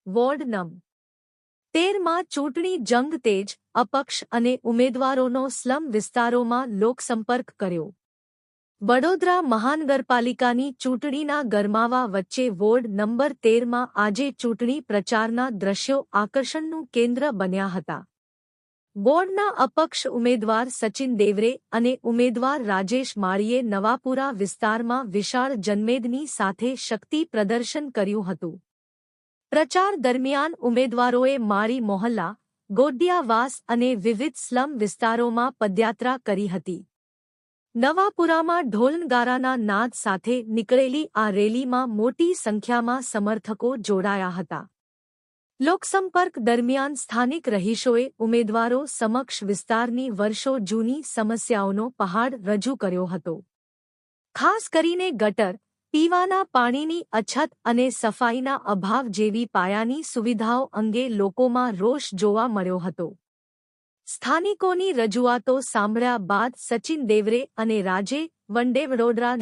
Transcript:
Ward નં. 13માં ચૂંટણી જંગ તેજ, અપક્ષ અને ઉમેદવારોનો સ્લમ વિસ્તારોમાં લોકસંપર્ક કર્યો. વડોદરા મહાનગરપાલિકાની ચૂંટણીના ગરમાવા વચ્ચે વોર્ડ નંબર 13માં આજે ચૂંટણી પ્રચારના દ્રશ્યો આકર્ષણનું કેન્દ્ર બન્યા હતા. વોર્ડના અપક્ષ ઉમેદવાર સચિન દેવરે અને ઉમેદવાર રાજેશ માળીએ નવાપુરા વિસ્તારમાં વિશાળ જનમેદની સાથે શક્તિ પ્રદર્શન કર્યું હતું. પ્રચાર દરમિયાન ઉમેદવારોએ માળી મોહલ્લા, ગોડિયાવાસ અને વિવિધ સ્લમ વિસ્તારોમાં પદયાત્રા કરી હતી. નવાપુરામાં ઢોલનગારાના નાદ સાથે નીકળેલી આ રેલીમાં મોટી સંખ્યામાં સમર્થકો જોડાયા હતા. લોકસંપર્ક દરમિયાન સ્થાનિક રહીશોએ ઉમેદવારો સમક્ષ વિસ્તારની વર્ષો જૂની સમસ્યાઓનો પહાડ રજૂ કર્યો હતો. ખાસ કરીને ગટર, પીવાના પાણીની અછત અને સફાઈના અભાવ જેવી પાયાની સુવિધાઓ અંગે લોકોમાં રોષ જોવા મળ્યો હતો. સ્થાનિકોની રજૂઆતો સાંભળ્યા બાદ સચિન દેવરે અને રાજે વંડે વડોદરા